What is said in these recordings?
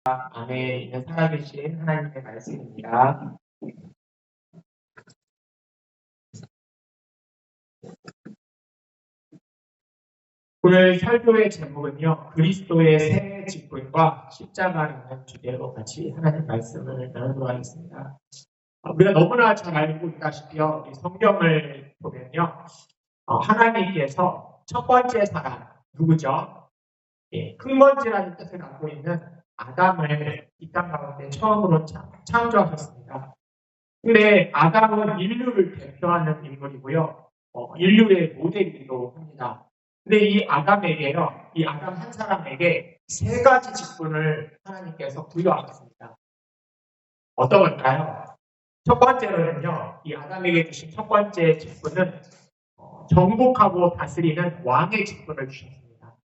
안에 있는 살아계신 하나님의 말씀입니다. 오늘 설교의 제목은요, 그리스도의 새 직분과 십자가라는 주제로 같이 하나님 말씀을 나누도록 하겠습니다. 우리가 너무나 잘 알고 있다시피요, 이 성경을 보면요, 하나님께서 첫 번째 사람, 누구죠? 흙먼지라는 뜻을 갖고 있는 아담을 이 땅 가운데 처음으로 창조하셨습니다. 근데 아담은 인류를 대표하는 인물이고요. 인류의 모델이기도 합니다. 근데 이 아담에게요, 이 아담 한 사람에게 세 가지 직분을 하나님께서 부여하셨습니다. 어떤 걸까요? 첫 번째로는요, 이 아담에게 주신 첫 번째 직분은 정복하고 다스리는 왕의 직분을 주셨습니다.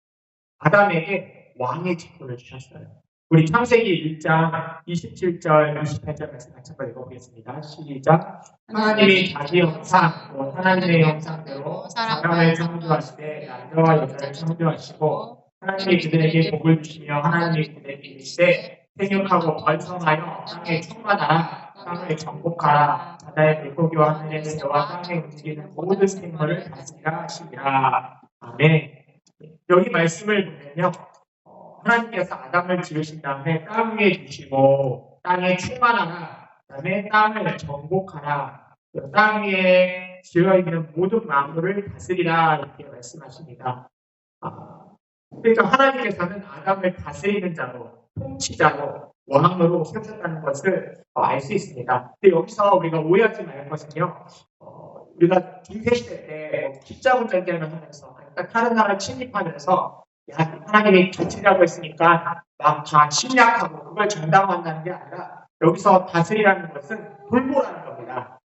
아담에게 왕의 직분을 주셨어요. 우리 창세기 1장 27절, 28절 말씀 같이 한번 읽어보겠습니다. 시작. 하나님이 자기 형상, 또 하나님의 형상대로 사람을 창조하시되 남자와 여자를 창조하시고 하나님이 그들에게 복을 주시며 하나님이 그들에게 이르시되 생육하고 번성하여 땅에 충만하라. 땅을 정복하라. 바다의 물고기와 하늘의 새와 땅에 움직이는 모든 생물을 다스리라 하시니라. 아멘. 여기 말씀을 보면요, 하나님께서 아담을 지으신 다음에 땅 위에 두시고 땅에 충만하라, 그 다음에 땅을 정복하라, 땅 위에 지어있는 모든 만물을 다스리라 이렇게 말씀하십니다. 그러니까 하나님께서는 아담을 다스리는 자로, 통치자로, 왕으로 세우셨다는 것을 알 수 있습니다. 근데 여기서 우리가 오해하지 말 것은요, 우리가 중세시대 때 십자군전쟁을 하면서 다른 나라를 침입하면서 하나님이 다스리라고 했으니까 막 다 침략하고 그걸 정당화한다는 게 아니라 여기서 다스리라는 것은 돌보라는 겁니다.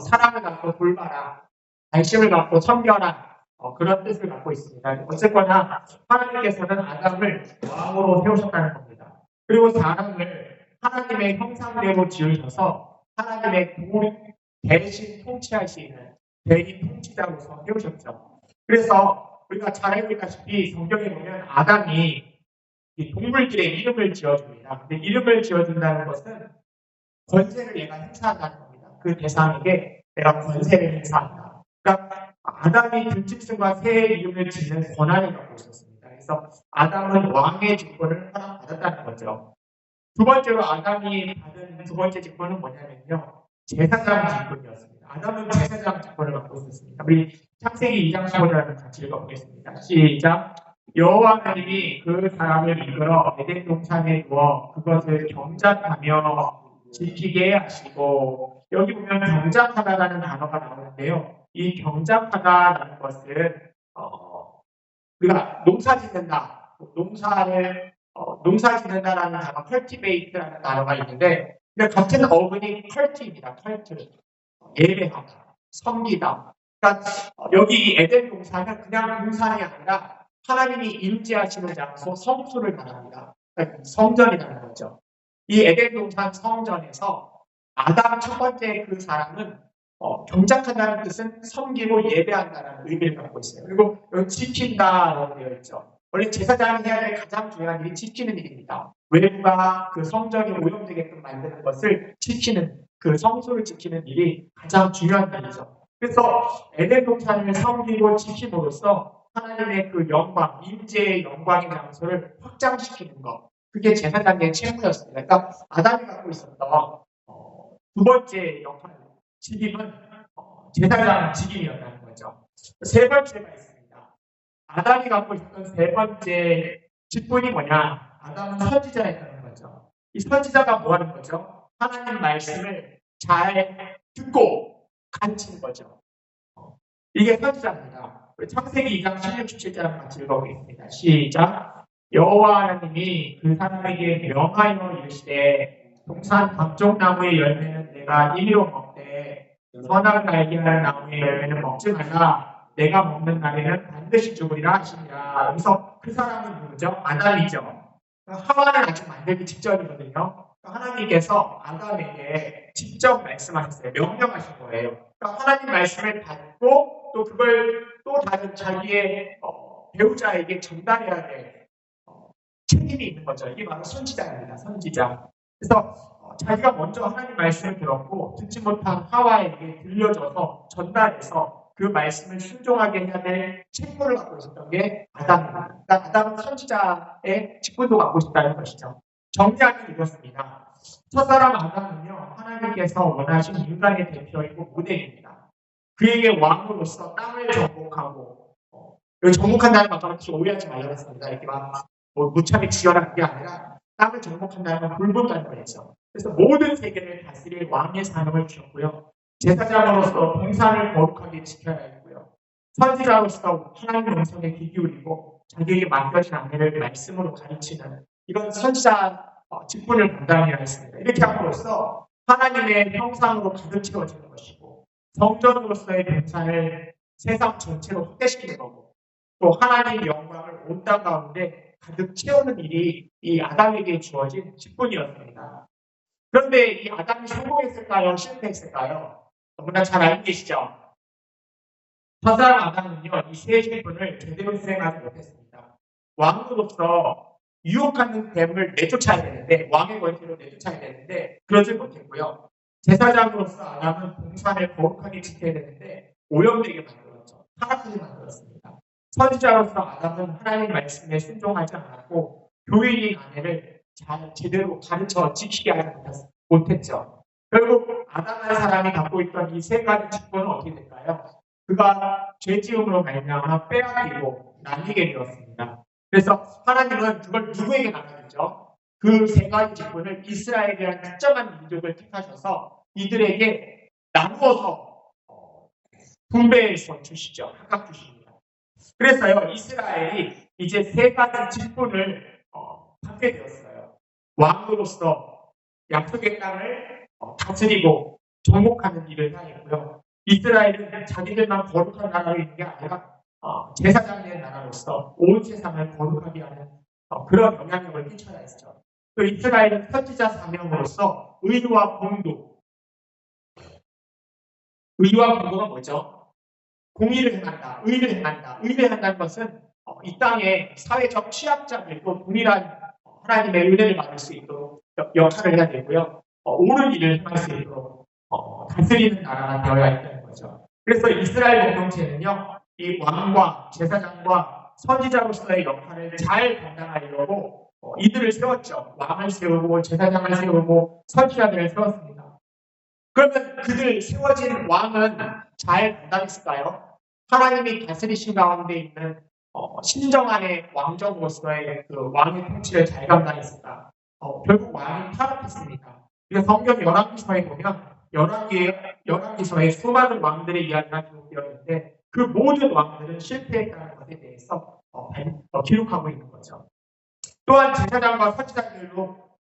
사랑을 갖고 돌봐라, 관심을 갖고 섬겨라, 그런 뜻을 갖고 있습니다. 어쨌거나 하나님께서는 아담을 왕으로 세우셨다는 겁니다. 그리고 사람을 하나님의 형상대로 지으셔서 하나님의 대신 통치하시는 대리 통치자로서 세우셨죠. 그래서 우리가 잘 알고 있다시피 성경에 보면 아담이 이 동물들의 이름을 지어줍니다. 근데 이름을 지어준다는 것은 권세를 얘가 행사한다는 겁니다. 그 대상에게 내가 권세를 행사한다. 그러니까 아담이 들짐승과 새의 이름을 짓는 권한을 갖고 있었습니다. 그래서 아담은 왕의 직분을 받았다는 거죠. 두 번째로 아담이 받은 두 번째 직분은 뭐냐면요, 제사장 직분이었습니다. 아담은 제사장 직분을 갖고 있었습니다. 우리 창세기 2장 15절을 같이 읽어보겠습니다. 시작. 여호와 하나님이 그 사람을 이끌어 에덴 동산에 두어 그것을 경작하며 지키게 하시고, 여기 보면 경작하다라는 단어가 나오는데요. 이 경작하다라는 것은 우리가 농사 짓는다, 농사 짓는다라는 단어, cultivate라는 단어가 있는데, 근데 같은 어근이 cult입니다. cult, 예배하다, 섬기다. 그러니까 여기 에덴 동산은 그냥 동산이 아니라 하나님이 임재하시는 장소, 성소를 말합니다. 그러니까 성전이라는 거죠. 이 에덴 동산 성전에서 아담 첫 번째 그 사람은 경작한다는 뜻은 섬기고 예배한다는 의미를 갖고 있어요. 그리고 여기 지킨다라고 되어 있죠. 원래 제사장이 해야 될 가장 중요한 일이 지키는 일입니다. 외부가 그 성전이 오염되게끔 만드는 것을 지키는, 그 성소를 지키는 일이 가장 중요한 일이죠. 그래서 에덴 동산을 섬기고 지킴으로써 하나님의 그 영광, 임재의 영광의 장소를 확장시키는 것, 그게 제사장의 책무였습니다. 그러니까 아담이 갖고 있었던 두 번째 역할, 직임은 제사장 직임이었다는 거죠. 세 번째가 있습니다. 아담이 갖고 있었던 세 번째 직분이 뭐냐? 아담은 선지자였다는 거죠. 이 선지자가 뭐 하는 거죠? 하나님 말씀을 잘 듣고 가르치는 거죠. 이게 선지자입니다. 창세기 2장 16, 17절 같이 읽어보겠습니다. 시작. 여호와 하나님이 그 사람에게 명하여 이르시되 동산 각종 나무의 열매는 내가 임의로 먹되 선악을 알게 하는 나무의 열매는 먹지 말라. 내가 먹는 날에는 반드시 죽으리라 하시니라. 그래서 그 사람은 누구죠? 아담이죠. 하와를 아직 만들기 직전이거든요. 하나님께서 아담에게 직접 말씀하셨어요. 명령하신 거예요. 그러니까 하나님 말씀을 받고 또 그걸 또 다른 자기의 배우자에게 전달해야 될 힘이 있는 거죠. 이게 바로 선지자입니다. 선지자. 그래서 자기가 먼저 하나님 말씀을 들었고 듣지 못한 하와에게 들려줘서 전달해서 그 말씀을 순종하게 해야 될 책무를 갖고 있었던 게 아담입니다. 그러니까 아담은 선지자의 직분도 갖고 있다는 것이죠. 정리하면 이렇습니다. 첫사람 아담은요, 하나님께서 원하신 인간의 대표이고 모델입니다. 그에게 왕으로서 땅을 정복하고, 여기 정복한다는 말 혹시 오해하지 말라고 했습니다. 이렇게 막 무참히 지어라는 게 아니라 땅을 정복한다는 건 불본다는 거였죠. 그래서 모든 세계를 다스릴 왕의 사명을 주셨고요. 제사장으로서 동산을 거룩하게 지켜야 했고요. 선지자로서 하나님의 음성에 귀 기울이고 자기에게 맡겨진 아내를 말씀으로 가르치는 이런 선지자 직분을 감당해야 했습니다. 이렇게 함으로써 하나님의 형상으로 가득 채워지는 것이고 성전으로서의 동산을 세상 전체로 확대시키는 거고 또 하나님의 영광을 온 땅 가운데 가득 채우는 일이 이 아담에게 주어진 직분이었습니다. 그런데 이 아담이 성공했을까요? 실패했을까요? 너무나 잘 알고 계시죠? 첫사람 아담은요, 이 세 직분을 제대로 수행하지 못했습니다. 왕으로서 유혹하는 뱀을 내쫓아야 되는데, 왕의 권세로 내쫓아야 되는데, 그러지 못했고요. 제사장으로서 아담은 동산을 거룩하게 지켜야 되는데, 오염되게 만들었죠. 타락하게 만들었습니다. 선지자로서 아담은 하나님 말씀에 순종하지 않았고, 교인인 아내를 제대로 가르쳐 지키게 하지 못했죠. 결국 아담 한 사람이 갖고 있던 이 세 가지 직분은 어떻게 될까요? 그가 죄지음으로 말미암아 빼앗기고 나뉘게 되었습니다. 그래서 하나님은 그걸 누구에게 나눠주죠? 그 세 가지 직분을 이스라엘이라는 특정한 민족을 택하셔서 이들에게 나누어서 분배해서 주시죠. 각각 주십니다. 그래서요, 이스라엘이 이제 세 가지 직분을 받게 되었어요. 왕으로서 약속의 땅을 다스리고 정복하는 일을 해야 했고요. 이스라엘은 자기들만 거룩한 나라로 있는 게 아니라 제사장의 나라로서 온 세상을 거룩하게 하는 그런 영향력을 끼쳐야 했죠. 또 이스라엘은 선지자 사명으로서 의와 공도. 의와 공도가 뭐죠? 공의를 행한다, 의를 행한다. 의를 행한다는 것은 이 땅의 사회적 취약자들도 동일한 하나님의 은혜를 받을 수 있도록 역할을 해야 되고요. 옳은 일을 행할 수 있도록 다스리는 나라가 되어야 했다는 거죠. 그래서 이스라엘 공동체는요, 이 왕과 제사장과 선지자로서의 역할을 잘 감당하려고 이들을 세웠죠. 왕을 세우고 제사장을 세우고 선지자들을 세웠습니다. 그러면 그들 세워진 왕은 잘 감당했을까요? 하나님이 다스리신 가운데 있는 신정한의 왕정으로서의 그 왕의 통치를 잘 감당했을까? 결국 왕이 타락했습니다. 그래서 성경 열왕기서에 보면 열왕기서에 수많은 왕들의 이야기가 기록되어 있는데 그 모든 왕들은 실패했다는 것에 대해서 기록하고 있는 거죠. 또한 제사장과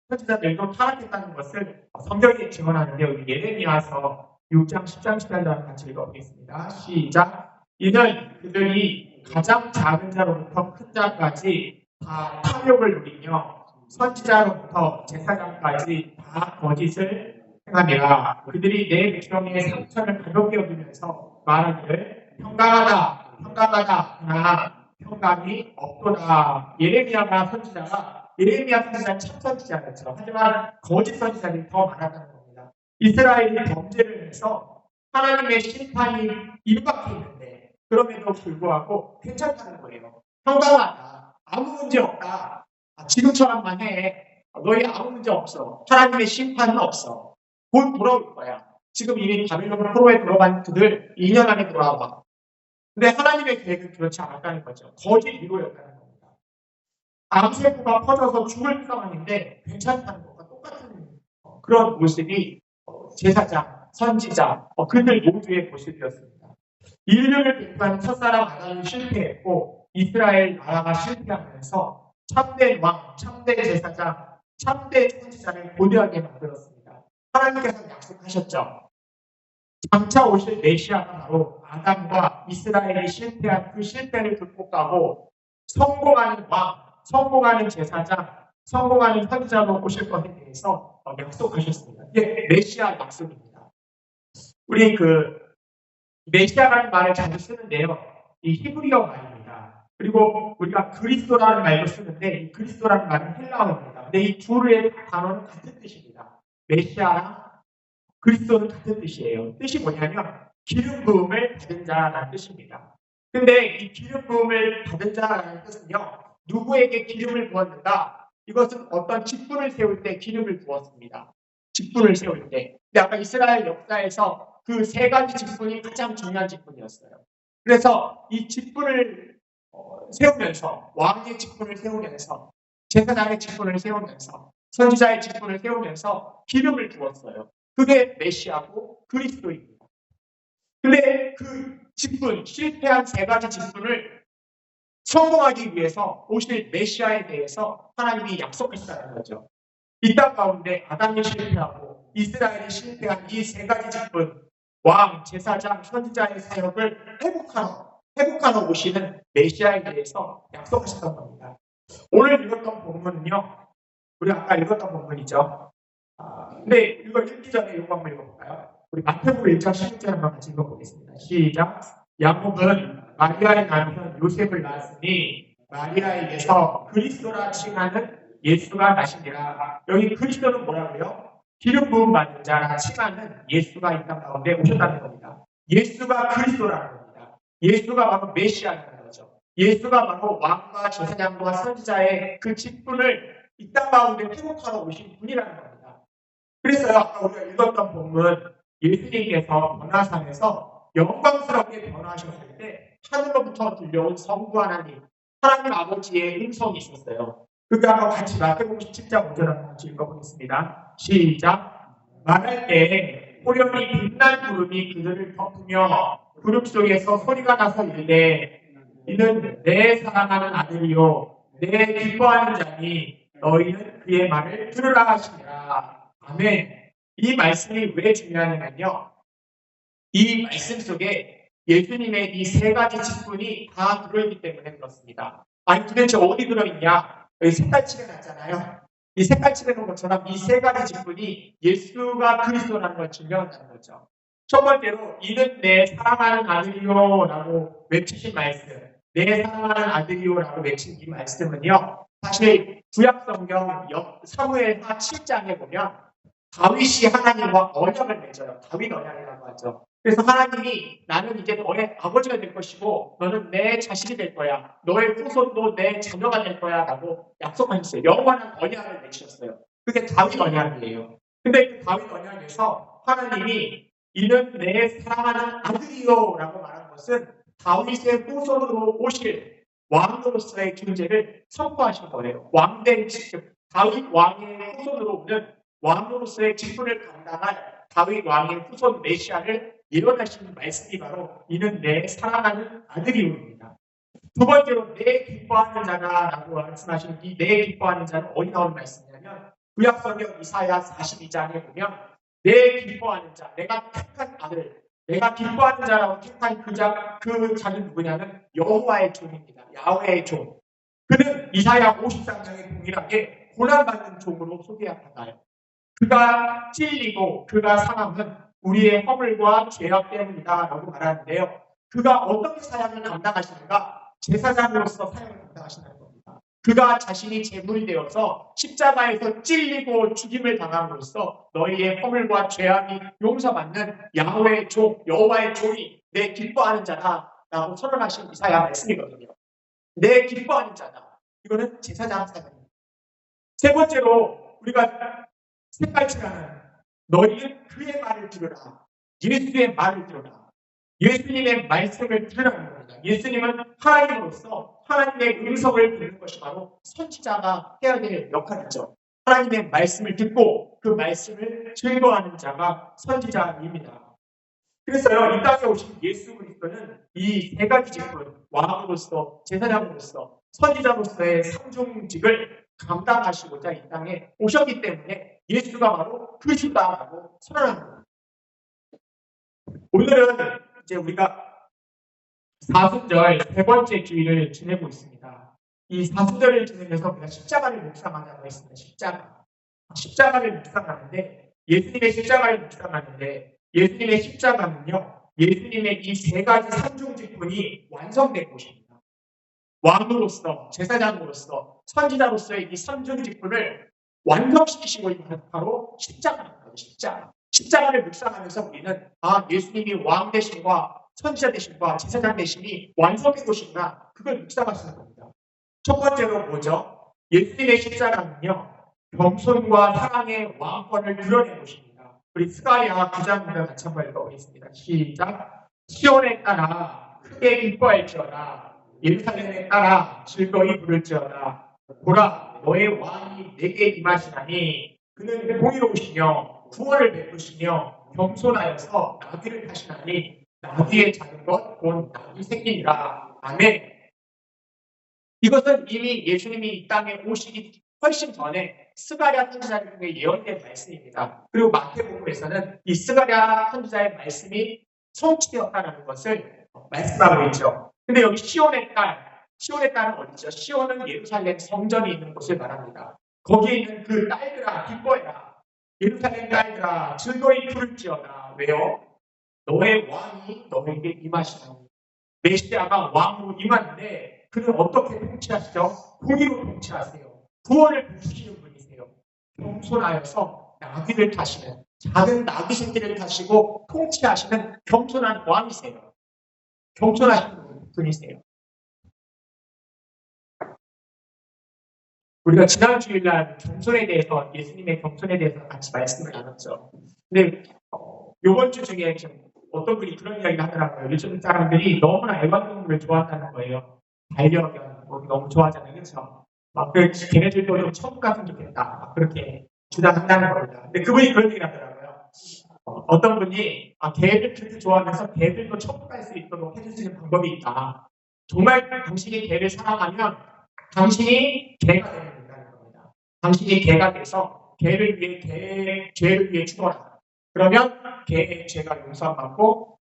선지자들도 타락했다는 것을 성경이 증언하는데 우리 예레미야서 6장 10장 10절을 같이 읽어보겠습니다. 시작. 이는 그들이 가장 작은 자로부터 큰 자까지 다 탐욕을 누리며 선지자로부터 제사장까지 다 거짓을 행함이라. 그들이 내 백성의 상처를 가볍게 여기면서 말하기를 평강하다 평강하다 하나 평강이 없도다. 예레미야 선지자는 참 선지자였죠. 하지만 거짓 선지자들이 더 많았다는 겁니다. 이스라엘이 범죄를 해서 하나님의 심판이 임박해 있는데 그럼에도 불구하고 괜찮다는 거예요. 평강하다. 아무 문제 없다. 지금처럼만 해. 너희 아무 문제 없어. 하나님의 심판은 없어. 곧 돌아올 거야. 지금 이미 바빌론 포로에 들어간 그들 2년 안에 돌아와. 근데 하나님의 계획은 그렇지 않았다는 거죠. 거짓 위로였다는 겁니다. 암세포가 퍼져서 죽을 상황인데 괜찮다는 것과 똑같은 그런 모습이 제사장, 선지자, 그들 모두의 모습이었습니다. 인류를 대표하는 첫사람 아담이 실패했고 이스라엘 나라가 실패하면서 참된 왕, 참된 제사장, 참된 선지자를 고대하게 만들었습니다. 하나님께서 약속하셨죠. 장차 오실 메시아가 바로 아담과 이스라엘이 실패한 그 실패를 극복하고 성공하는 왕, 성공하는 제사장, 성공하는 선지자로 오실 것에 대해서 약속하셨습니다. 이게 메시아 약속입니다. 우리 메시아라는 말을 자주 쓰는데요. 이 히브리어 말입니다. 그리고 우리가 그리스도라는 말도 쓰는데 이 그리스도라는 말은 헬라어입니다. 근데 이 둘의 단어는 같은 뜻입니다. 메시아랑 그리스도는 같은 뜻이에요. 뜻이 뭐냐면 기름 부음을 받은 자라는 뜻입니다. 근데 이 기름 부음을 받은 자라는 뜻은요. 누구에게 기름을 부었는가? 이것은 어떤 직분을 세울 때 기름을 부었습니다. 직분을 세울 때. 근데 아까 이스라엘 역사에서 그 세 가지 직분이 가장 중요한 직분이었어요. 그래서 이 직분을 세우면서 왕의 직분을 세우면서 제사장의 직분을 세우면서 선지자의 직분을 세우면서 기름을 부었어요. 그게 메시아고 그리스도입니다. 근데 그 직분, 실패한 세 가지 직분을 성공하기 위해서 오실 메시아에 대해서 하나님이 약속하셨다는 거죠. 이 땅 가운데 아담이 실패하고 이스라엘이 실패한 이 세 가지 직분, 왕, 제사장, 선지자의 사역을 회복하러 오시는 메시아에 대해서 약속하셨던 겁니다. 오늘 읽었던 본문은요. 우리 아까 읽었던 본문이죠. 근데 이거 읽기 전에 이거 한번 읽어볼까요? 우리 마태복음 1장 16절 한번 같이 읽어보겠습니다. 시작. 야곱은 마리아의 남편 요셉을 낳았으니 마리아에게서 그리스도라 칭하는 예수가 나시니라. 여기 그리스도는 뭐라고요? 기름 부음 받은 자라 칭하는 예수가 이 땅 가운데 오셨다는 겁니다. 예수가 그리스도라는 겁니다. 예수가 바로 메시아라는 거죠. 예수가 바로 왕과 제사장과 선지자의 그 직분을 이 땅 가운데 회복하러 오신 분이라는 겁니다. 그래서요, 아까 우리가 읽었던 본문 예수님께서 변화산에서 영광스럽게 변화하셨을 때 하늘로부터 들려온 성부 하나님 아버지의 음성이 있었어요. 그게 한번 같이 마태복음 17장 5절 한번 같이 읽어보겠습니다. 시작. 말할 때 호련히 빛난 구름이 그들을 덮으며 구름 속에서 소리가 나서 이르되 이는 내 사랑하는 아들이요 내 기뻐하는 자니 너희는 그의 말을 들으라 하시니라. 아멘. 이 말씀이 왜 중요하냐면요. 이 말씀 속에 예수님의 이 세 가지 직분이 다 들어있기 때문에 그렇습니다. 아니 도대체 어디 들어있냐? 여기 색깔 칠해놨잖아요. 이 색깔 칠해놓은 것처럼 이 세 가지 직분이 예수가 그리스도라는 걸 증명한다는 거죠. 첫 번째로 이는 내 사랑하는 아들이요 라고 외치신 말씀, 내 사랑하는 아들이요 라고 외친 이 말씀은요. 사실 구약성경 사무엘하 7장에 보면 다윗이 하나님과 언약을 맺어요. 다윗 언약이라고 하죠. 그래서 하나님이 나는 이제 너의 아버지가 될 것이고 너는 내 자식이 될 거야. 너의 후손도 내 자녀가 될 거야 라고 약속하셨어요. 영원한 언약을 맺으셨어요. 그게 다윗 언약이에요. 근데 그 다윗 언약에서 하나님이 이는 내 사랑하는 아들이요 라고 말한 것은 다윗의 후손으로 오실 왕으로서의 존재를 선포하신 거예요. 왕된 다윗 왕의 후손으로 오는 왕으로서의 직분을 감당할 다윗 왕의 후손 메시아를 예언하시는 말씀이 바로 이는 내 사랑하는 아들이옵니다. 두 번째로 내 기뻐하는 자다라고 말씀하시는 이 내 기뻐하는 자는 어디 나오는 말씀이냐면 구약성경 이사야 42장에 보면 내 기뻐하는 자, 내가 택한 아들, 내가 기뻐하는 자라고 택한 그 자는 누구냐면 여호와의 종입니다. 야훼의 종. 그는 이사야 53장에 동일하게 고난받는 종으로 소개합니다. 그가 찔리고 그가 상함은 우리의 허물과 죄악 때문이다 라고 말하는데요. 그가 어떻게 사역을 감당하시는가? 제사장으로서 사역을 감당하신다는 겁니다. 그가 자신이 제물이 되어서 십자가에서 찔리고 죽임을 당함으로써 너희의 허물과 죄악이 용서받는 야훼의 종, 여호와의 종이 내 기뻐하는 자다 라고 선언하신 이사야 말씀이거든요. 내 기뻐하는 자다. 이거는 제사장 사역입니다. 세 번째로 우리가 색깔칠하는 너희는 그의 말을 들으라. 예수의 말을 들으라. 예수님의 말씀을 들으라는 겁니다. 예수님은 하나님으로서 하나님의 음성을 듣는 것이 바로 선지자가 해야 될 역할이죠. 하나님의 말씀을 듣고 그 말씀을 즐거워하는 자가 선지자입니다. 그래서요, 이 땅에 오신 예수 그리스도는 이 세 가지 직분, 왕으로서, 제사장으로서, 선지자로서의 상중직을 감당하시고자 이 땅에 오셨기 때문에 예수가 바로 그리스도라고 선언합니다. 오늘은 이제 우리가 사순절 세 번째 주일을 지내고 있습니다. 이 사순절을 지내면서 우리가 십자가를 묵상하자고 했습니다. 십자가를 묵상하는데 예수님의 십자가를 묵상하는데 예수님의 십자가는요. 예수님의 이 세 가지 상중직분이 완성된 곳입니다. 왕으로서, 제사장으로서, 선지자로서의 이 선중 직분을 완성시키시고 있는 바로 십자가입니다. 십자가. 십자가를 묵상하면서 우리는 예수님이 왕 되심과 선지자 되심과 제사장 되심이 완성된 것이구나, 그걸 묵상하시는 겁니다. 첫 번째로 뭐죠? 예수님의 십자가는요, 겸손과 사랑의 왕권을 드러낸 것입니다. 우리 스가랴 9장과 같이 한번 읽어보겠습니다. 시작. 시온에 따라 크게 기뻐할지어다. 예루살렘에 따라 즐거이 부를지어다. 보라, 너의 왕이 내게 임하시나니 그는 공의로우시며 구원을 베푸시며 겸손하여서 나귀를 타시나니 나귀의 작은 것 곧 나귀 새끼니라. 아멘. 이것은 이미 예수님이 이 땅에 오시기 훨씬 전에 스가랴 선지자 중에 예언된 말씀입니다. 그리고 마태복음에서는 이 스가랴 선지자의 말씀이 성취되었다는 것을 말씀하고 있죠. 근데 여기 시온의 딸은 어디죠? 시온은 예루살렘 성전이 있는 곳을 말합니다. 거기에 있는 그 딸들아 기뻐해라. 예루살렘 딸들아 즐거이 부를지어다. 왜요? 너의 왕이 너에게 임하시나니. 메시아가 왕으로 임하는데 그는 어떻게 통치하시죠? 공의로 통치하세요. 구원을 베푸시는 분이세요. 겸손하여서 나귀를 타시는, 작은 나귀 새끼를 타시고 통치하시는 겸손한 왕이세요. 겸손하신 분이세요. 우리가 지난 주일날 겸손에 대해서, 예수님의 겸손에 대해서 같이 말씀을 나눴죠. 근데 이번 주 중에 어떤 분이 그런 이야기를 하더라고요. 요즘 사람들이 너무나 애완동물을 좋아한다는 거예요. 반려견 너무 좋아하잖아요. 그렇죠? 막 걔네들도 좀 천국 갔으면 좋겠다. 막 그렇게 주장한다는 겁니다. 근데 그분이 그런 얘기를 하더라고요. 어떤 분이 개를 그렇게 좋아하면서 개들도 천국 갈 수 있도록 해줄 수 있는 방법이 있다. 정말 당신이 개를 사랑하면 당신이 개가 되는 겁니다. 당신이 개가 돼서 개를 위해 죄를 위해 죽어라. 그러면 개의 죄가 용서받고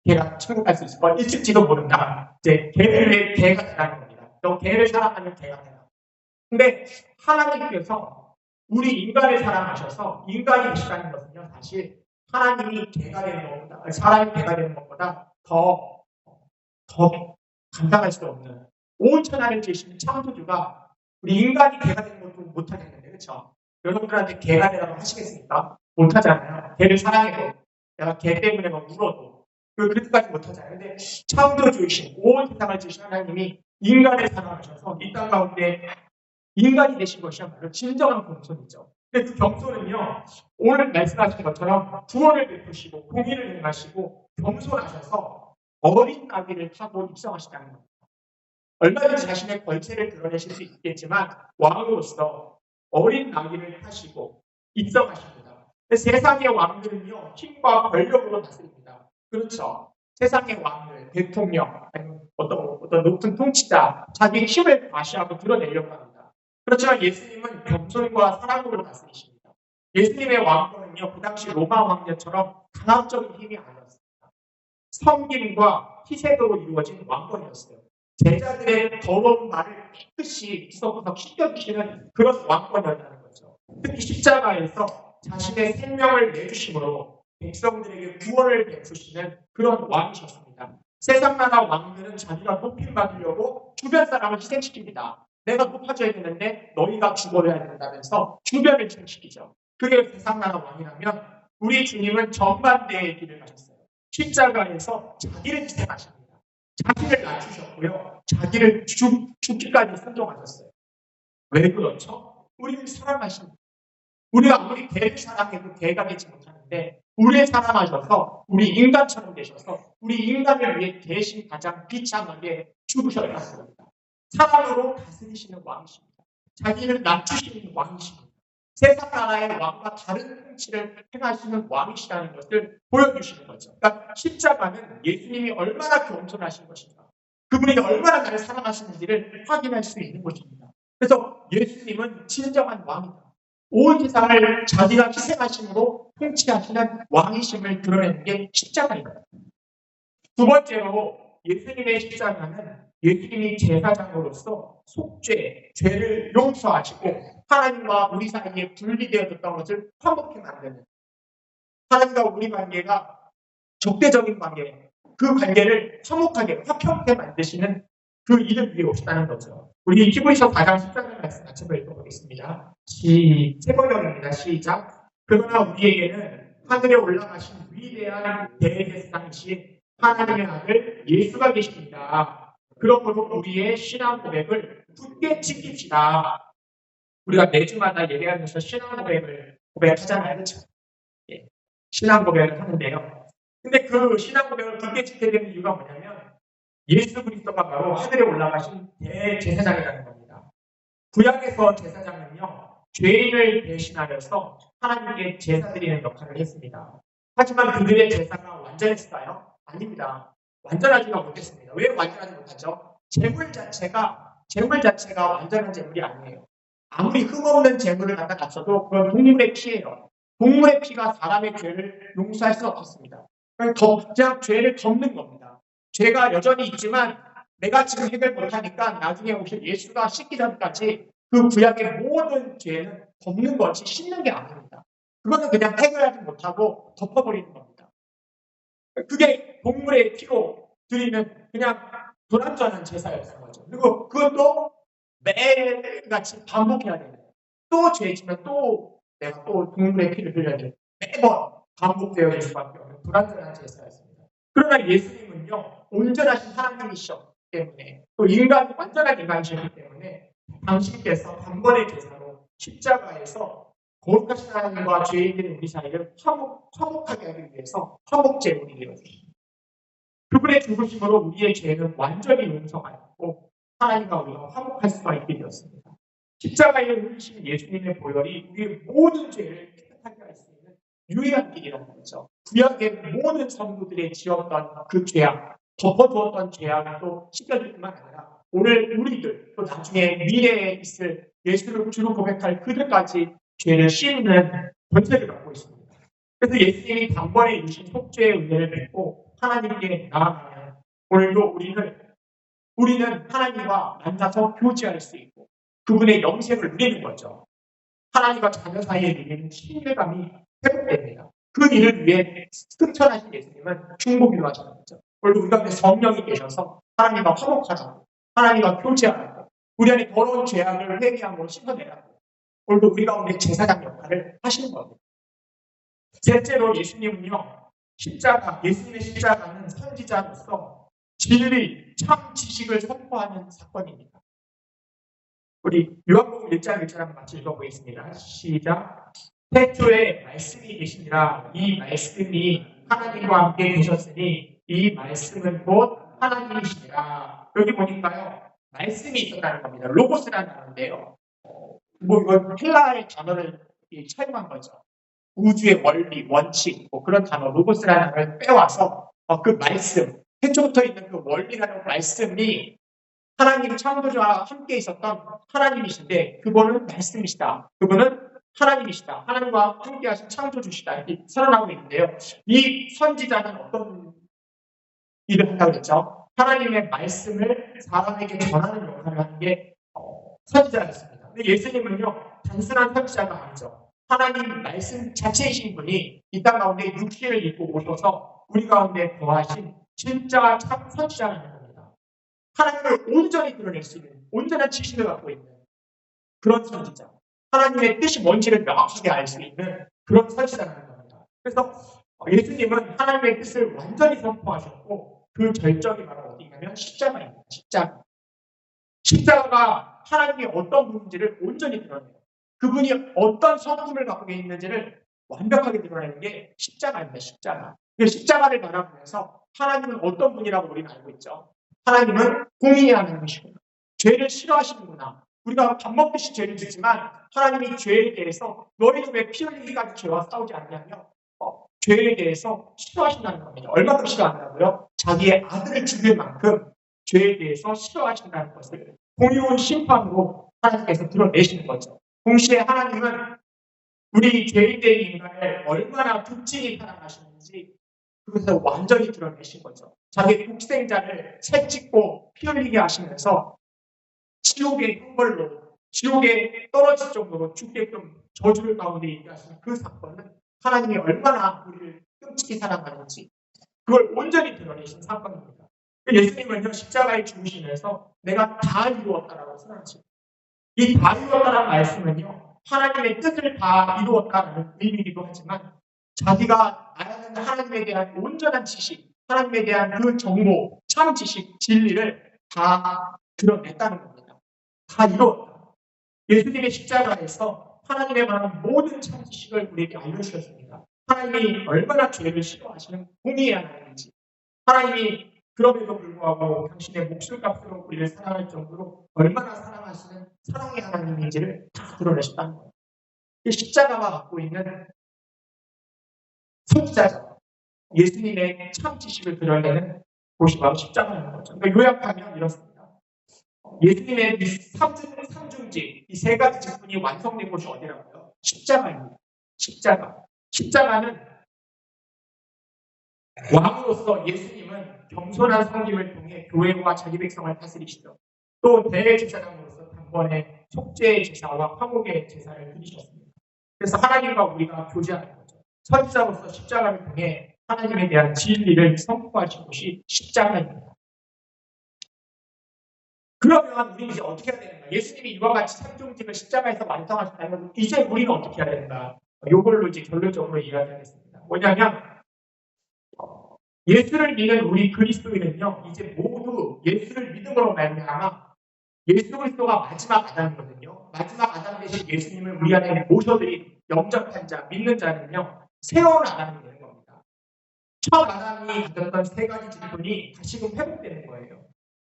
개가 천국 갈 수 있을 거 일찍지도 모른다. 이제 개를 위해 개가 되라는 겁니다. 또 개를 사랑하면 개가 되라. 근데 하나님께서 우리 인간을 사랑하셔서 인간이 되시다는 것은요, 사실 하나님이 개가 되는 것보다, 사람이 개가 되는 것보다 더 감당할 수 없는, 온 천하를 지으신 창조주가 우리 인간이 개가 되는 것도 못하겠는데, 그렇죠? 여러분들한테 개가 되라고 하시겠습니까? 못하잖아요. 개를 사랑해도, 내가 개 때문에 막 울어도 그렇게까지 못하잖아요. 근데 창조주이신, 온 세상을 지으신 하나님이 인간을 사랑하셔서 이 땅 가운데 인간이 되신 것이야말로 진정한 겸손이죠. 근데 그 겸손은요, 오늘 말씀하신 것처럼 구원을 베푸시고 공의를 행하시고 겸손하셔서 어린 나귀를 타고 입성하시다는 겁니다. 얼마든지 자신의 권세를 드러내실 수 있겠지만 왕으로서 어린 나귀를 타시고 입성하십니다. 세상의 왕들은요, 힘과 권력으로 다스립니다. 그렇죠. 세상의 왕들, 대통령, 아니면 어떤 높은 통치자, 자기의 힘을 과시하고 드러내려고 합니다. 그렇지만 예수님은 겸손과 사랑으로 다스리십니다. 예수님의 왕권은요, 그 당시 로마 왕녀처럼 강압적인 힘이 아니었습니다. 섬김과 희생으로 이루어진 왕권이었어요. 제자들의 더러운 말을 깨끗이 구석구석 씻겨주시는 그런 왕권이었다는 거죠. 특히 십자가에서 자신의 생명을 내주심으로 백성들에게 구원을 베푸시는 그런 왕이셨습니다. 세상 나라 왕들은 자기가 높임 받으려고 주변 사람을 희생시킵니다. 내가 높아져야 되는데 너희가 죽어야 된다면서 주변을 희생시키죠. 그게 세상 나라 왕이라면 우리 주님은 정반대의 길을 가셨어요. 십자가에서 자기를 희생하십니다. 자기를 낮추셨고요. 자기를 죽기까지 순종하셨어요. 왜 그렇죠? 우리를 사랑하십니다. 우리가 아무리 개를 사랑해도 개가 되지 못하는데 우리를 사랑하셔서 우리 인간처럼 되셔서 우리 인간을 위해 대신 가장 비참하게 죽으셔야 합니다. 사랑으로 다스리시는 왕이십니다. 자기를 낮추시는 왕이십니다. 세상 나라의 왕과 다른 통치를 행하시는 왕이시라는 것을 보여주시는 거죠. 그러니까 십자가는 예수님이 얼마나 겸손하신 것인가, 그분이 얼마나 나를 사랑하시는지를 확인할 수 있는 것입니다. 그래서 예수님은 진정한 왕이다. 온 세상을 자기가 희생하심으로 통치하시는 왕이심을 드러내는 게 십자가입니다. 두 번째로 예수님의 십자가는 예수님이 제사장으로서 속죄, 죄를 용서하시고 하나님과 우리 사이에 분리되어졌던 것을 화목케 만드는, 하나님과 우리 관계가 적대적인 관계, 그 관계를 화목하게 화평하게 만드시는 그 이름 위에 오셨다는 거죠. 우리 히브리서 4장 14절 말씀 같이 읽어보겠습니다. 세번역입니다. 시작. 그러나 우리에게는 하늘에 올라가신 위대한 대제사장이신 하나님의 아들 예수가 계십니다. 그러므로 우리의 신앙 고백을 굳게 지킵시다. 우리가 매주마다 예배하면서 신앙 고백을 고백하잖아요. 그렇죠? 예. 신앙 고백을 하는데요. 근데 그 신앙 고백을 굳게 지켜야 되는 이유가 뭐냐면 예수 그리스도가 바로 하늘에 올라가신 대제사장이라는 겁니다. 구약에서 제사장은요, 죄인을 대신하여서 하나님께 제사 드리는 역할을 했습니다. 하지만 그들의 제사가 완전했을까요? 아닙니다. 완전하지가 못했습니다. 왜 완전하지 못하죠? 제물 자체가 완전한 제물이 아니에요. 아무리 흠없는 제물을 갖다 놨어도 그건 동물의 피예요. 동물의 피가 사람의 죄를 용서할 수 없었습니다. 그냥 죄를 덮는 겁니다. 죄가 여전히 있지만 내가 지금 해결 못하니까 나중에 오실 예수가 씻기 전까지 그 구약의 모든 죄는 덮는 것이 씻는 게 아닙니다. 그거는 그냥 해결하지 못하고 덮어버리는 겁니다. 그게 동물의 피로 드리는 그냥 불완전한 제사였던 거죠. 그리고 그것도 매일같이 반복해야 돼요. 또 죄지면 또 내가 또 동물의 피를 흘려야 돼요. 매번 반복되어질 수밖에 없는 불완전한 제사였습니다. 그러나 예수님은요, 온전하신 하나님이셨기 때문에 또 완전한 인간이셨기 때문에 당신께서 단번의 제사로 십자가에서 거룩하신 하나님과 죄인들인 우리 사이를 화목하게 하기 위해서 화목제물이 되어주십니다. 그분의 죽으심으로 우리의 죄는 완전히 용서받고 하나님과 우리가 화목할 수가 있게 되었습니다. 십자가에 흘리신 예수님의 보혈이 우리의 모든 죄를 깨끗하게 할 수 있는 유일한 길이라는 거죠. 구약의 모든 성도들의 지었던 그 죄악, 덮어두었던 죄악도 씻겨질 뿐만 아니라 오늘 우리들 또 나중에 미래에 있을 예수를 주로 고백할 그들까지 죄를 씻는 권세를 갖고 있습니다. 그래서 예수님이 단번에 이루신 속죄의 은혜를 믿고 하나님께 나아가면 오늘도 우리는 하나님과 만나서 교제할 수 있고 그분의 영생을 누리는 거죠. 하나님과 자녀 사이에 누리는 친밀감이 회복됩니다. 그 일을 위해 승천하신 예수님은 중보기도 하시는 거죠. 오늘 우리 가운데 성령이 계셔서 하나님과 화목하자고, 하나님과 교제하라고, 우리 안에 더러운 죄악을 회개함으로 씻어내라고 오늘도 우리 가운데 제사장 역할을 하시는 겁니다. 셋째로 예수님은요, 예수님의 십자가는 선지자로서 진리, 참 지식을 선포하는 사건입니다. 우리 요한복음 1장 1절 한번 같이 읽어보겠습니다. 시작. 태초에 말씀이 계시니라. 이 말씀이 하나님과 함께 계셨으니 이 말씀은 곧 하나님이시니라. 여기 보니까요, 말씀이 있었다는 겁니다. 로고스라는 단어인데요. 이건 헬라의 단어를 차용한 거죠. 우주의 원리, 원칙, 그런 단어, 로고스라는 단어를 빼와서 그 말씀, 태초부터 있는 그 원리라는 말씀이 하나님 창조주와 함께 있었던 하나님이신데 그분은 말씀이시다. 그분은 하나님이시다. 하나님과 함께 하신 창조주시다. 이렇게 선언하고 있는데요. 이 선지자는 어떤 일을 한다고 했죠? 하나님의 말씀을 사람에게 전하는 역할을 하는 게 선지자였습니다. 근데 예수님은요, 단순한 선지자가 아니죠. 하나님 말씀 자체이신 분이 이 땅 가운데 육신을 입고 오셔서 우리 가운데 거하신 진짜 참 선지자라는 겁니다. 하나님을 온전히 드러낼 수 있는 온전한 지식을 갖고 있는 그런 선지자. 하나님의 뜻이 뭔지를 명확하게 알 수 있는 그런 선지자라는 겁니다. 그래서 예수님은 하나님의 뜻을 완전히 선포하셨고 그 절정이 바로 어디냐면 십자가입니다. 십자가가 하나님이 어떤 분인지를 온전히 드러내요. 그분이 어떤 성품을 갖고 있는지를 완벽하게 드러내는 게 십자가입니다. 십자가를 바라보면서 하나님은 어떤 분이라고 우리는 알고 있죠. 하나님은 공의의 하나님이시구나. 죄를 싫어하시는구나. 우리가 밥 먹듯이 죄를 짓지만 하나님이 죄에 대해서 너희는 왜 피 흘리기까지 죄와 싸우지 않냐며 죄에 대해서 싫어하신다는 겁니다. 얼마큼 싫어한다고요? 자기의 아들을 죽일 만큼 죄에 대해서 싫어하신다는 것을 공의로운 심판으로 하나님께서 드러내시는 거죠. 동시에 하나님은 우리 죄인된 인간을 얼마나 극진히 사랑하시는지 그것을 완전히 드러내신 거죠. 자기 독생자를 채찍고 피 흘리게 하시면서 지옥의 형벌로 지옥에 떨어질 정도로 죽게끔 저주를 가운데 있게 하시는 그 사건은 하나님이 얼마나 우리를 끔찍히 사랑하는지 그걸 온전히 드러내신 사건입니다. 예수님은요, 십자가에 죽으시면서 내가 다 이루었다라고 선언하십니다. 이 다 이루었다라는 말씀은요, 하나님의 뜻을 다 이루었다라는 의미이기도 하지만 자기가 알아야 하는 하나님에 대한 온전한 지식, 하나님에 대한 그 정보, 참 지식, 진리를 다 드러냈다는 겁니다. 다 이루었다. 예수님의 십자가에서 하나님에 관한 모든 참 지식을 우리에게 알려주셨습니다. 하나님이 얼마나 죄를 싫어하시는 공의의 하나님인지, 하나님이 그럼에도 불구하고 당신의 목숨값으로 우리를 사랑할 정도로 얼마나 사랑하시는 사랑의 하나님인지를 다 드러내셨다는 거예요. 이 십자가가 갖고 있는 선지자적, 예수님의 참 지식을 드러내는 곳이 바로 십자가라는 거죠. 그러니까 요약하면 이렇습니다. 예수님의 이 삼중직, 이 세 가지 직분이 완성된 곳이 어디라고요? 십자가입니다. 십자가. 십자가는 왕으로서 예수님은 겸손한 섬김을 통해 교회와 자기 백성을 다스리시죠. 또 대제사장으로서 단번에 속죄의 제사와 화목의 제사를 드리셨습니다. 그래서 하나님과 우리가 교제하는 거죠. 선지자로서 십자가를 통해 하나님에 대한 진리를 선포하신 곳이 십자가입니다. 그러면 우리는 이제 어떻게 해야 되는가? 예수님이 이와 같이 삼중직을 십자가에서 완성하셨다면 이제 우리는 어떻게 해야 되는가? 이걸로 이제 결론적으로 이야기하겠습니다. 뭐냐면 예수를 믿는 우리 그리스도인은요, 이제 모두 예수를 믿음으로 말미암아 예수 그리스도가 마지막 아담이거든요. 마지막 아담 대신 예수님을 우리 안에 모셔드린 영접한 자, 믿는 자는요, 새로운 아담이 되는 겁니다. 첫 아담이 가졌던 세 가지 직분이 다시금 회복되는 거예요.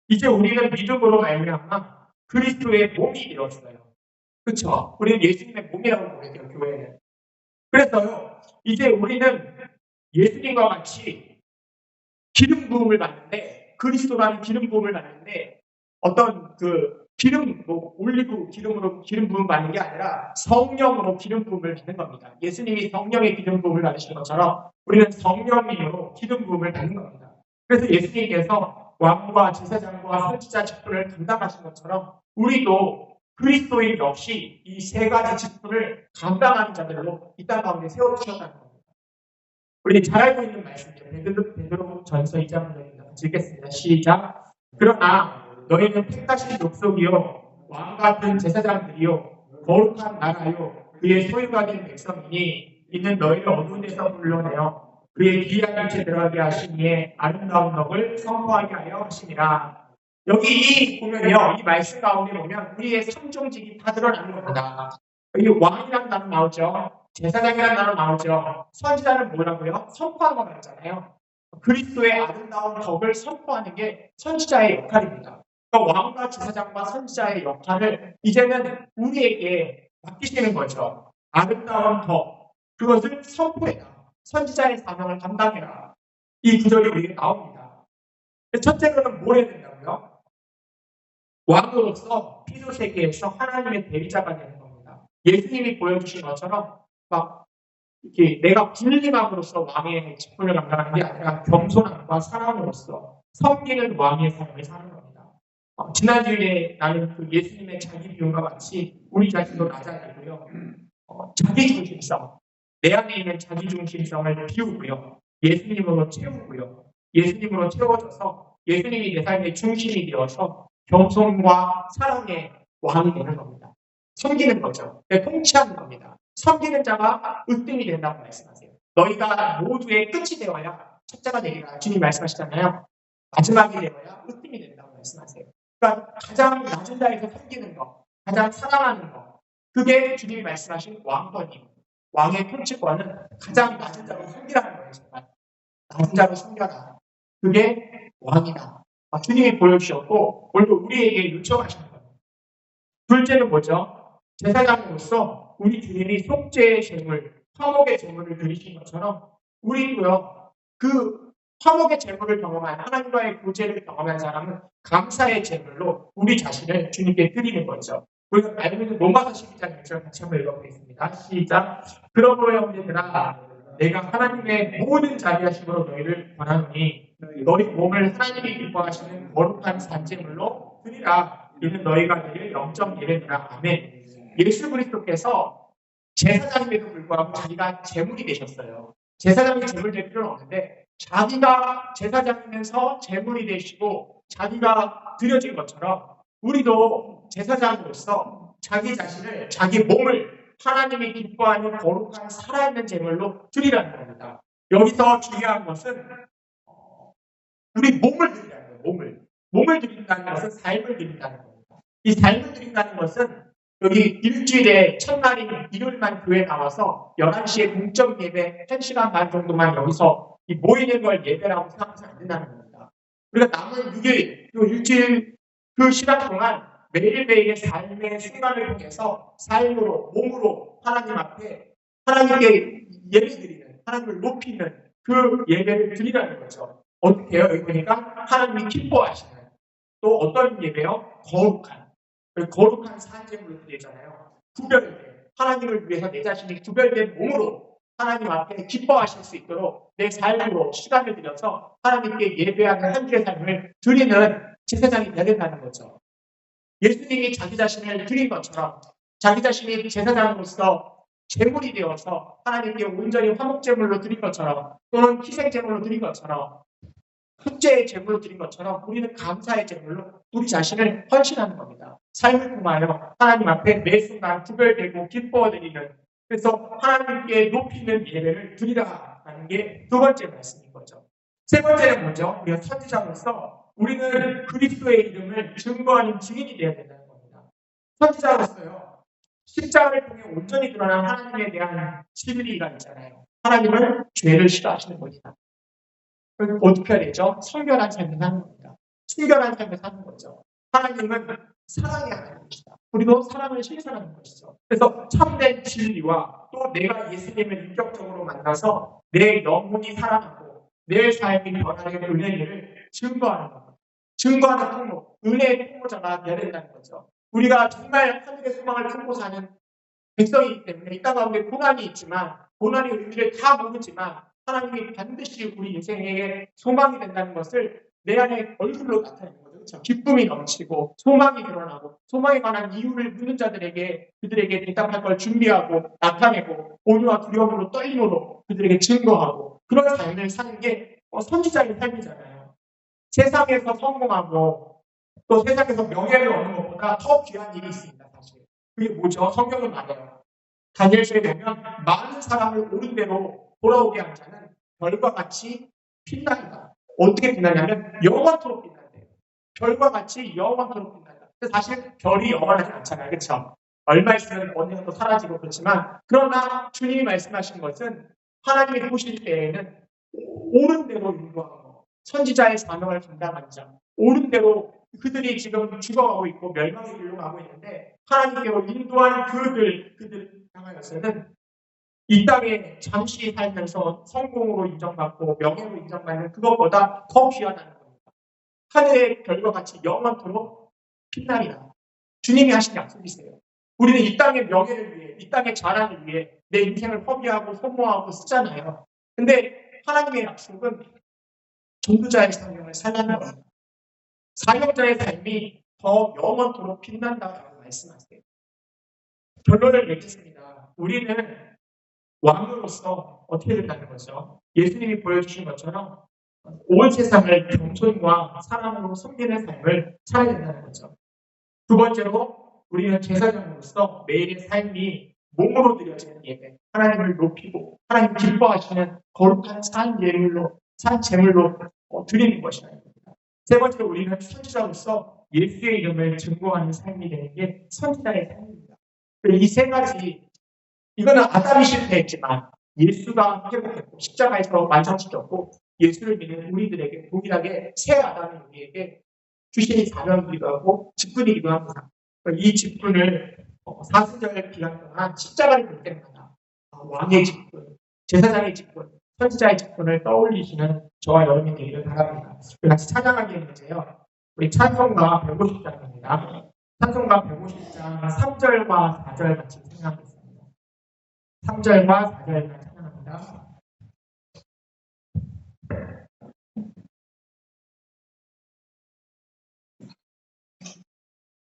이제 우리는 믿음으로 말미암아 그리스도의 몸이 되었어요. 그렇죠? 우리는 예수님의 몸이라고 보내요, 교회는. 그래서요, 이제 우리는 예수님과 같이 기름 부음을 받는데, 그리스도라는 기름 부음을 받는데, 어떤 기름, 올리브 기름으로 기름 부음 받는 게 아니라 성령으로 기름 부음을 받는 겁니다. 예수님이 성령의 기름 부음을 받으신 것처럼 우리는 성령님으로 기름 부음을 받는 겁니다. 그래서 예수님께서 왕과 제사장과 선지자 직분을 감당하신 것처럼 우리도 그리스도인 역시 이 세 가지 직분을 감당하는 자들로 이 땅 가운데 세워주셨다는 겁니다. 우리 잘 알고 있는 말씀이죠. 베드로 전서 2장입니다. 읽겠습니다. 시작. 그러나 너희는 택하신 족속이요 왕 같은 제사장들이요 거룩한 나라요 그의 소유가 된 백성이니 이는 너희를 어두운 데서 불러내어 그의 귀한 빛에 들어가게 하시니에 아름다운 덕을 선포하게 하여 하시니라. 여기 보면요, 이 말씀 가운데 보면 우리의 삼중직이 다 드러나는 겁니다. 여기 왕이라는 단어 나오죠. 제사장이라는 단어 나오죠. 선지자는 뭐라고요? 선포하는 거 말잖아요. 그리스도의 아름다운 덕을 선포하는 게 선지자의 역할입니다. 그러니까 왕과 제사장과 선지자의 역할을 이제는 우리에게 맡기시는 거죠. 아름다운 덕, 그것을 선포해라. 선지자의 사명을 감당해라. 이 구절이 우리에게 나옵니다. 첫째로는 뭘 해야 된다고요? 왕으로서 피조 세계에서 하나님의 대리자가 되는 겁니다. 예수님이 보여주신 것처럼 막 이렇게 내가 군림함으로써 왕의 직분을 감당하는 게 아니라 겸손함과 사랑으로서 섬기는 왕의 삶을 사는 겁니다. 지난주에 나는 예수님의 자기 비유와 같이 우리 자신도 낮아야 되고요. 자기중심성, 내 안에 있는 자기중심성을 비우고요. 예수님으로 채우고요. 예수님으로 채워져서 예수님이 내 삶의 중심이 되어서 겸손과 사랑의 왕이 되는 겁니다. 섬기는 거죠. 통치하는 겁니다. 섬기는 자가 으뜸이 된다고 말씀하세요. 너희가 모두의 끝이 되어야 첫째가 되리라. 주님 말씀하시잖아요. 마지막이 되어야 으뜸이 된다고 말씀하세요. 그러니까 가장 낮은 자에서 섬기는 것, 가장 사랑하는 것, 그게 주님이 말씀하신 왕권이에요. 왕의 통치권은 가장 낮은 자로 섬기라는 거예요. 정말. 낮은 자로 섬겨라. 그게 왕이다. 주님이 보여주셨고 오늘도 우리에게 요청하시는 거예요. 둘째는 뭐죠? 제사장으로서 우리 주님이 속죄의 제물, 화목의 제물을 드리신 것처럼 우리도요. 그 화목의 제물을 경험한 하나님과의 교제를 경험한 사람은 감사의 제물로 우리 자신을 주님께 드리는 거죠. 우리가 알고 있는 로마서 12장 6절 같이 한번 읽어보겠습니다. 시작. 그러므로 형제들아 내가 하나님의 모든 자비하심으로 너희를 권하노니 너희 몸을 하나님이 기뻐하시는 거룩한 산제물로 드리라. 이는 너희가 드릴 영적 예배니라. 아멘. 예수 그리스도께서 제사장임에도 불구하고 자기가 제물이 되셨어요. 제사장이 제물 될 필요는 없는데 자기가 제사장이면서 제물이 되시고 자기가 드려진 것처럼 우리도 제사장으로서 자기 자신을, 자기 몸을 하나님이 기뻐하는 거룩한 살아있는 제물로 드리라는 겁니다. 여기서 중요한 것은 우리 몸을 드린다는 거예요. 몸을 드린다는 것은 삶을 드린다는 겁니다. 이 삶을 드린다는 것은 여기 일주일에 첫날인 일요일만 교회 나와서 11시에 공적 예배 1시간 반 정도만 여기서 모이는 걸 예배라고 생각하면 안 된다는 겁니다. 우리가 남은 6일, 그 일주일 그 시간 동안 매일매일의 삶의 순간을 통해서 삶으로, 몸으로 하나님 앞에 하나님께 예배드리는, 하나님을 높이는 그 예배를 드리라는 거죠. 어떻게 해요? 여기 보니까 하나님이 기뻐하시는 또 어떤 예배요? 거룩한 산재물로 드리잖아요. 구별된 하나님을 위해서 내 자신이 구별된 몸으로 하나님 앞에 기뻐하실 수 있도록 내 삶으로 시간을 들여서 하나님께 예배하는 한 주의 삶을 드리는 제사장이 되야 된다는 거죠. 예수님이 자기 자신을 드린 것처럼 자기 자신이 제사장으로서 제물이 되어서 하나님께 온전히 화목제물로 드린 것처럼 또는 희생제물로 드린 것처럼 축제의 제물로 드린 것처럼 우리는 감사의 제물로 우리 자신을 헌신하는 겁니다. 삶을 통하여 하나님 앞에 매 순간 구별되고 기뻐드리는, 그래서 하나님께 높이는 예배를 드리라라는 게 두 번째 말씀인 거죠. 세 번째는 뭐죠? 우리가 선지자로서 우리는 그리스도의 이름을 증거하는 증인이 되어야 된다는 겁니다. 선지자로서요, 십자가를 통해 온전히 드러난 하나님에 대한 진리가 있잖아요. 하나님은 죄를 싫어하시는 것이다. 어떻게 해야 되죠? 성결한 삶을 사는 겁니다. 순결한 삶을 사는 거죠. 하나님은 사랑의 하나님이시다. 우리도 사랑을 실천하는 것이죠. 그래서 참된 진리와 또 내가 예수님을 인격적으로 만나서 내 영혼이 살아나고 내 삶이 변하는 은혜를 증거하는 겁니다. 증거하는 통로, 은혜의 통로자가 되어야 된다는 거죠. 우리가 정말 하늘의 소망을 품고 사는 백성이기 때문에 이 땅 가운데 고난이 있지만 고난의 의미를 다 모르지만 하나님이 반드시 우리 인생에 소망이 된다는 것을 내 안에 얼굴로 나타내는 거죠. 그렇죠? 기쁨이 넘치고 소망이 드러나고 소망에 관한 이유를 묻는 자들에게 그들에게 대답할 걸 준비하고 나타내고 온유와 두려움으로 떨림으로 그들에게 증거하고 그런 삶을 사는 게 선지자의 삶이잖아요. 세상에서 성공하고 또 세상에서 명예를 얻는 것보다 더 귀한 일이 있습니다. 사실 그게 뭐죠? 성경은 말해요. 다니엘서에 보면 많은 사람을 옳은 대로 돌아오게 한 자는 별과 같이 빛난다. 어떻게 빛나냐면 영원토록 빛난대요. 별과 같이 영원토록 빛난다. 사실 별이 영원하지 않잖아요. 그렇죠? 얼마 있으면 언젠가 또 사라지고 그렇지만 그러나 주님이 말씀하신 것은 하나님이 보실 때에는 옳은 대로 인도하는 거. 선지자의 사명을 감당한 자. 옳은 대로 그들이 지금 죽어가고 있고 멸망의 길로 가고 있는데 하나님께로 인도한 그들 향하여서는 이 땅에 잠시 살면서 성공으로 인정받고 명예로 인정받는 그것보다 더 귀하다는 겁니다. 하늘의 별과 같이 영원토록 빛나리라. 주님이 하신 약속이세요. 우리는 이 땅의 명예를 위해, 이 땅의 자랑을 위해 내 인생을 허비하고 소모하고 쓰잖아요. 근데 하나님의 약속은 전도자의 사명을 살라는 겁니다. 사역자의 삶이 더 영원토록 빛난다고 말씀하세요. 결론을 맺겠습니다. 우리는 왕으로서 어떻게 된다는 거죠? 예수님이 보여주신 것처럼 온 세상을 겸손과 사랑으로 섬기는 삶을 살아야 된다는 거죠. 두 번째로 우리는 제사장으로서 매일의 삶이 몸으로 드려지는 예배, 하나님을 높이고 하나님 기뻐하시는 거룩한 산 제물로 드리는 것이라는 겁니다. 세 번째로 우리는 선지자로서 예수의 이름을 증거하는 삶이 되는 게 선지자의 삶입니다. 이 세 가지, 이거는 아담이 실패했지만 예수가 회복했고 십자가에서 완성시켰고 예수를 믿는 우리들에게 동일하게 새 아담이 우리에게 주신 사명이기도 하고 직분이기도 합니다. 이 직분을 사순절 기간 동안 십자가를 볼 때마다 왕의 직분, 제사장의 직분, 선지자의 직분을 떠올리시는 저와 여러분이 되기를 바랍니다. 같이 찬양하기 있는데요. 우리 찬송가 150장입니다. 찬송가 150장 3절과 4절 같이 찬양하겠습니다. 3절과 4절만 찬양합니다.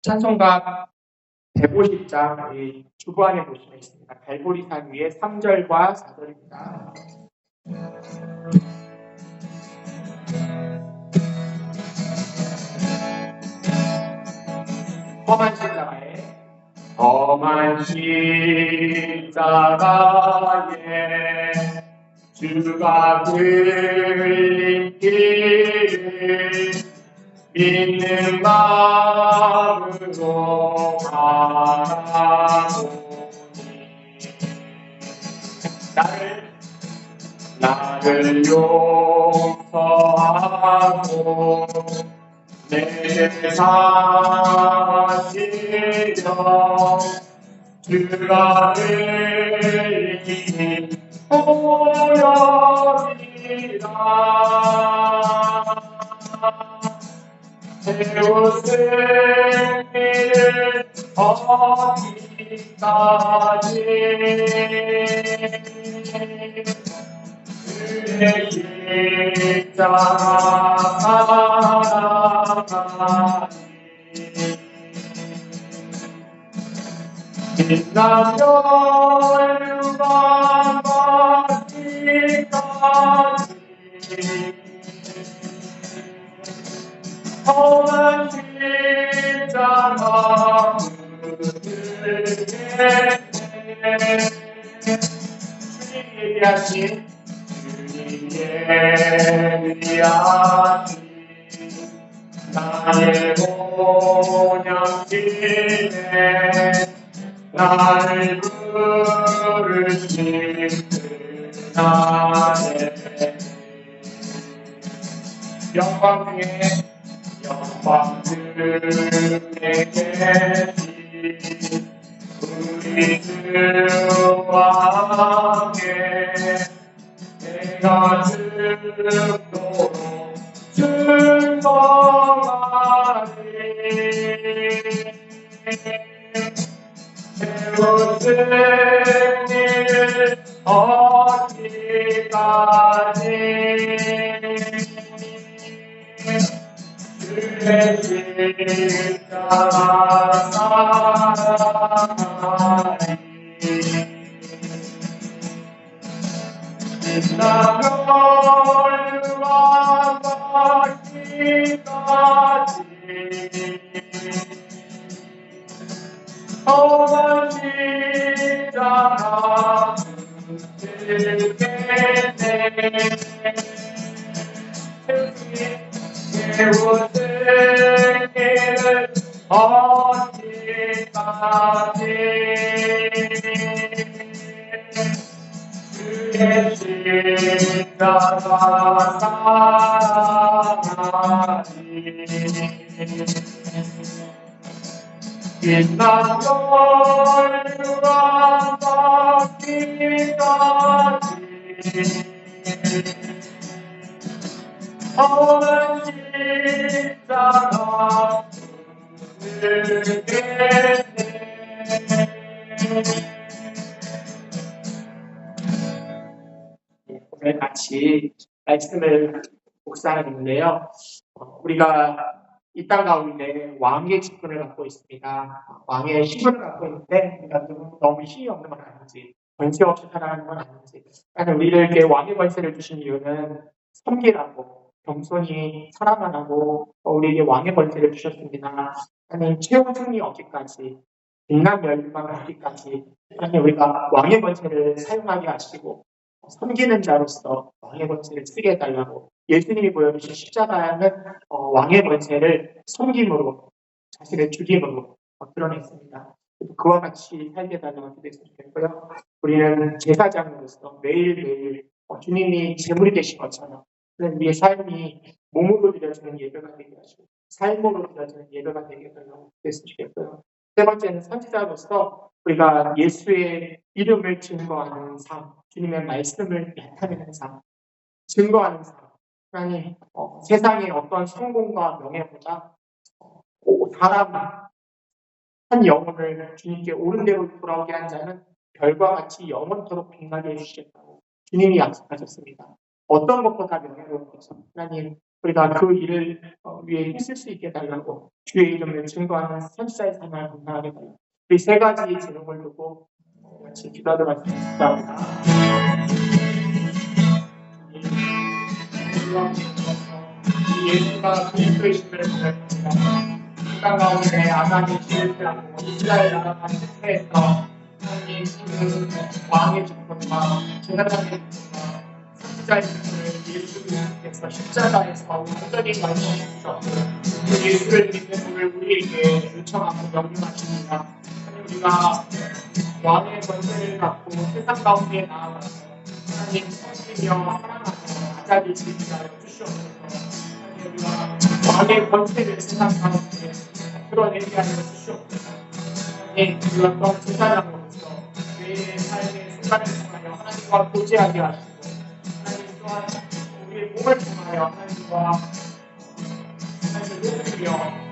찬송가 150장 주보안에 보시면 있습니다. 갈보리산 위에 3절과 4절입니다. 험한 십자가에 주가 흘린 길을 믿는 마음으로 바라보니 나를 용서하고 내 사시려 주가 흘린 보혈이라 세우 승리를 얻기까지 그의 십자가 살아가니 빛난 열반 받기까지 험한 십자가 주님이 하신 나의 본향심에 나를 부르신 나의 영광 중에 계신 우리 주와 함께 내가 죽도록 증거하리 새로운 승리를 얻기까지 그의 십자가 살아가리 빛나며 유한 받기까지 험한 십자가 붙들겠네 세운 승리를 얻기까지 그의 십자가 살아가니 빛난 열유한 받기까지 험한 십자가 붙들겠네 오늘 같이 말씀을 묵상하는데요. 우리가 이 땅 가운데 왕의 직분을 갖고 있습니다. 왕의 신분을 갖고 있는데 우리가 너무 힘이 없는 건 아닌지 권세 없이 살아가는 건 아닌지 우리에게 왕의 권세를 주신 이유는 섬기라고 겸손히 살아가라고 우리에게 왕의 권세를 주셨습니다. 하나님 최후 승리 얻기까지 빛난 멸망 얻기까지 하나님 우리가 왕의 권세를 사용하게 하시고 섬기는 자로서 왕의 권세를 쓰게 해달라고 예수님이 보여주신 십자가는 왕의 권세를 섬김으로 자신의 죽임으로 드러냈습니다. 그와 같이 살게 해달라고 기도했으면 좋겠고요. 우리는 제사장으로서 매일매일 주님이 제물이 되신 것처럼 우리의 삶이 몸으로 드려지는 예배가 되게 하시고 삶으로 드려지는 예배가 되게 해달라고 기도했으면 좋겠고요. 세 번째는 선지자로서 우리가 예수의 이름을 증거하는 삶, 주님의 말씀을 나타내는 삶, 증거하는 삶. 하나님, 세상의 어떤 성공과 명예보다 사람, 한 영혼을 주님께 옳은 대로 돌아오게 한 자는 별과 같이 영원토록 빛나게 해주시겠다고 주님이 약속하셨습니다. 어떤 것보다 명예로운 것은 하나님, 우리가 그 일을 위해 힘쓸 수 있게 해달라고 주의 이름을 증거하는 선지자의 삶을 감사하게 달라고 이 세 가지 제목을 두고 같이 기도하도록 하겠습니다. 이 예수가 그리스도이심을 고백합니다. 땅 가운데 아담이 죄를 지었고 이스라엘 나라가 실패해서 하나님 그 왕의 주권과 제사장의 주권과 선지자의 주권을 예수 그리스도께서 십자가에서 완전히 완성하셨고 그 예수를 믿는 우리를 우리에게 요청하고 명령하십니다. 우리가 왕의 권세를 갖고 세상 가운데 나아가서 하나님 섬기며 사랑하며 아자리 지키하여 주시옵소서. 하나님 우리가 왕의 권세를 세상 가운데 드러내게 하여 주시옵소서. 하나님 우리가 또한 제사장으로서 우리의 삶의 순간을 통하여 하나님과 교제하게 하시고 하나님 또한 우리의 몸을 통하여 하나님과 하나님을 높이며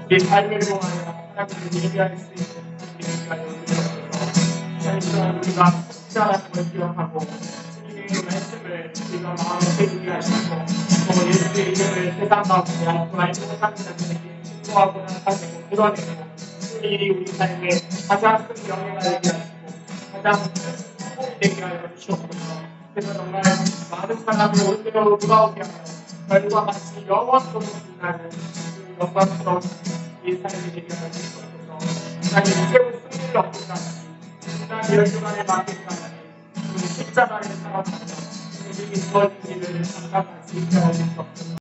우리의 삶을 통하여 하나님을 예배할 수 있는 하나님을 하여 주시옵소서. 하나님 또한 우리가 십자가라는 걸 기억하고 주님의 말씀을 우리가 마음에 새기게 하시고 또 예수의 이름을 세상 가운데 알고 알지 못하는 자들에게 증거하고 나타내고 드러내고 그 일이 우리 삶에 가장 큰 영향을 되게 하시고 가장 큰 행복이 되게 하여 주시옵소서. 그래서 정말 많은 사람이 올대로 돌아오게 하여 별과 같이 영원토록 빛나는 그 영광스러운 이 삶이 되게 하여 주시옵소서. 하나님 최후 승리를 얻기까지 인간 열심만에 맡기까지 그 십자가를 살아가며 우리에게 주어진 일을 감당할 수 있게 하여 주시옵소서.